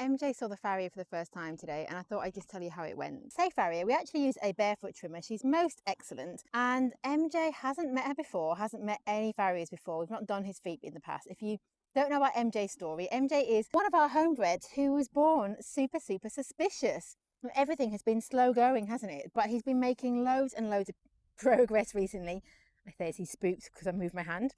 MJ saw the farrier for the first time today, and I thought I'd just tell you how it went. Say farrier, we actually use a barefoot trimmer. She's most excellent, and MJ hasn't met her before, hasn't met any farriers before. We've not done his feet in the past. If you don't know about MJ's story, MJ is one of our homebreds who was born super suspicious. Everything has been slow going, hasn't it? But he's been making loads and loads of progress recently. I say as he's spooked because I moved my hand.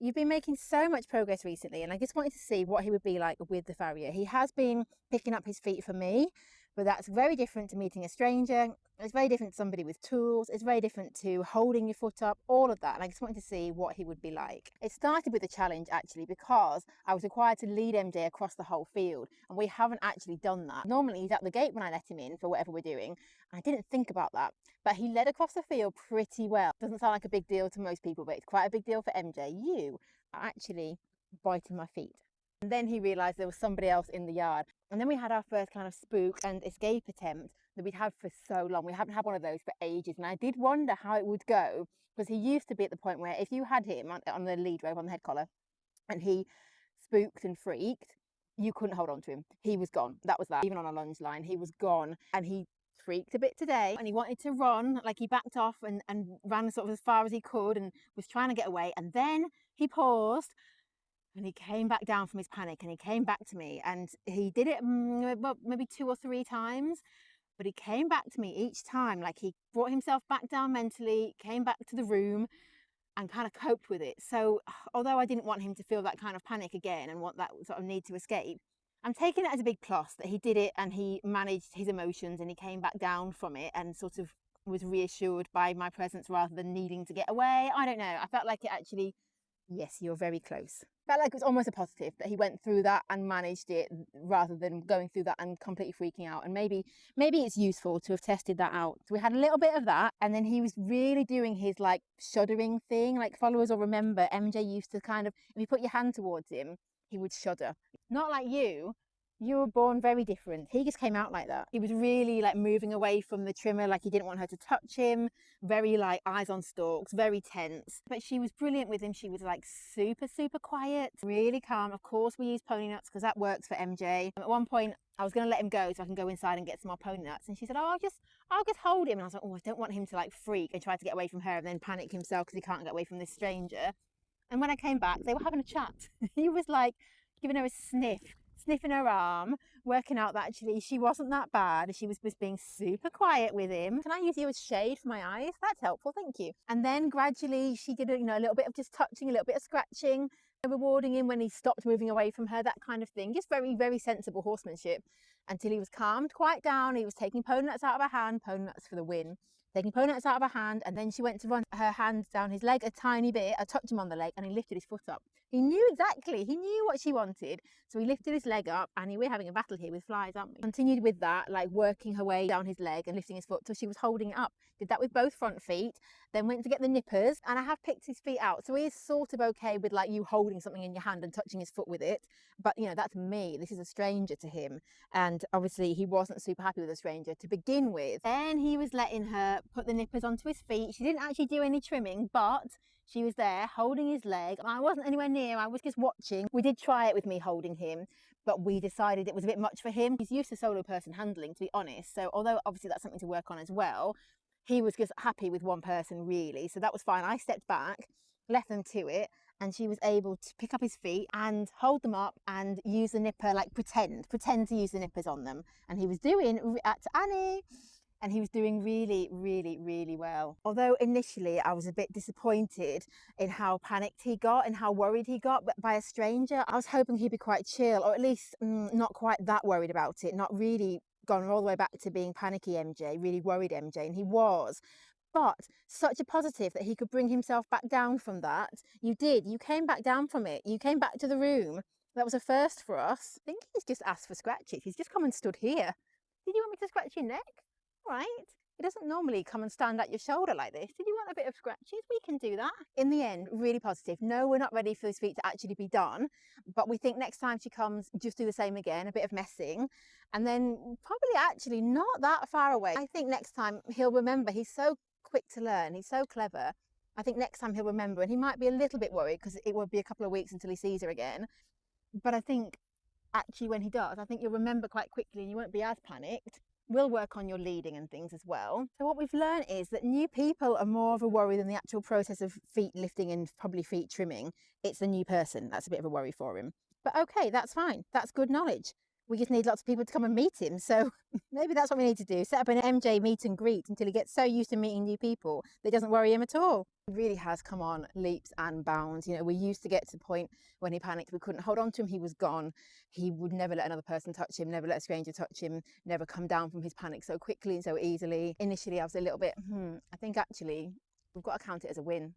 You've been making so much progress recently, and I just wanted to see what he would be like with the farrier. He has been picking up his feet for me, but that's very different to meeting a stranger. It's very different to somebody with tools. It's very different to holding your foot up, all of that. And I just wanted to see what he would be like. It started with a challenge actually, because I was required to lead MJ across the whole field, and we haven't actually done that. Normally he's at the gate when I let him in for whatever we're doing. I didn't think about that, but he led across the field pretty well. Doesn't sound like a big deal to most people, but it's quite a big deal for MJ. You are actually biting my feet. And then he realised there was somebody else in the yard. And then we had our first kind of spook and escape attempt that we'd had for so long. We haven't had one of those for ages. And I did wonder how it would go, because he used to be at the point where if you had him on the lead rope, on the head collar, and he spooked and freaked, you couldn't hold on to him. He was gone. That was that. Even on a lunge line, he was gone. And he freaked a bit today, and he wanted to run, like he backed off and ran sort of as far as he could and was trying to get away. And then he paused, and he came back down from his panic, and he came back to me, and he did it maybe 2 or 3 times, but he came back to me each time. Like he brought himself back down mentally, came back to the room and kind of coped with it. So although I didn't want him to feel that kind of panic again and want that sort of need to escape, I'm taking it as a big plus that he did it and he managed his emotions and he came back down from it and sort of was reassured by my presence rather than needing to get away. I don't know. I felt like it actually, yes, you're very close. Felt like it was almost a positive that he went through that and managed it rather than going through that and completely freaking out. And maybe it's useful to have tested that out. So we had a little bit of that, and then he was really doing his like shuddering thing. Like followers will remember, MJ used to kind of, if you put your hand towards him, he would shudder. Not like you. You were born very different. He just came out like that. He was really like moving away from the trimmer, like he didn't want her to touch him. Very like eyes on stalks, very tense. But she was brilliant with him. She was like super quiet, really calm. Of course we use pony nuts because that works for MJ. At one point I was going to let him go so I can go inside and get some more pony nuts, and she said, oh, I'll just hold him. And I was like, oh, I don't want him to like freak and try to get away from her and then panic himself because he can't get away from this stranger. And when I came back, they were having a chat. He was like giving her a sniffing her arm, working out that actually she wasn't that bad. She was just being super quiet with him. Can I use you as shade for my eyes? That's helpful, thank you. And then gradually she did, a little bit of just touching, a little bit of scratching, rewarding him when he stopped moving away from her, that kind of thing. Just very sensible horsemanship until he was calmed quite down. He was taking pony nuts out of her hand, pony nuts for the win. Taking pony nuts out of her hand, and then she went to run her hand down his leg a tiny bit. I touched him on the leg and he lifted his foot up. He knew exactly, he knew what she wanted. So he lifted his leg up, and we're having a battle here with flies, aren't we? Continued with that, like working her way down his leg and lifting his foot till she was holding it up. Did that with both front feet, then went to get the nippers, and I have picked his feet out. So he is sort of okay with like you holding something in your hand and touching his foot with it. But that's me. This is a stranger to him. And obviously he wasn't super happy with a stranger to begin with. Then he was letting her put the nippers onto his feet. She didn't actually do any trimming, but she was there holding his leg. I wasn't anywhere near, I was just watching. We did try it with me holding him, but we decided it was a bit much for him. He's used to solo person handling, to be honest. So although obviously that's something to work on as well, he was just happy with one person really. So that was fine. I stepped back, left them to it, and she was able to pick up his feet and hold them up and use the nipper, like pretend to use the nippers on them. And he was doing at Annie. And he was doing really well. Although initially I was a bit disappointed in how panicked he got and how worried he got by a stranger. I was hoping he'd be quite chill, or at least not quite that worried about it, not really gone all the way back to being panicky MJ, really worried MJ, and he was. But such a positive that he could bring himself back down from that. You came back down from it. You came back to the room. That was a first for us. I think he's just asked for scratches. He's just come and stood here. Did you want me to scratch your neck? Right, he doesn't normally come and stand at your shoulder like this. Did you want a bit of scratches? We can do that. In the end, really positive. No, we're not ready for his feet to actually be done, but we think next time she comes, just do the same again, a bit of messing, and then probably actually not that far away. I think next time he'll remember. He's so quick to learn. He's so clever. I think next time he'll remember, and he might be a little bit worried because it will be a couple of weeks until he sees her again. But I think actually when he does, I think you'll remember quite quickly and you won't be as panicked. We'll work on your leading and things as well. So what we've learned is that new people are more of a worry than the actual process of feet lifting and probably feet trimming. It's the new person that's a bit of a worry for him. But okay, that's fine. That's good knowledge. We just need lots of people to come and meet him. So maybe that's what we need to do. Set up an MJ meet and greet until he gets so used to meeting new people that it doesn't worry him at all. He really has come on leaps and bounds. You know, we used to get to the point when he panicked, we couldn't hold on to him, he was gone. He would never let another person touch him, never let a stranger touch him, never come down from his panic so quickly and so easily. Initially, I was a little bit, I think actually we've got to count it as a win.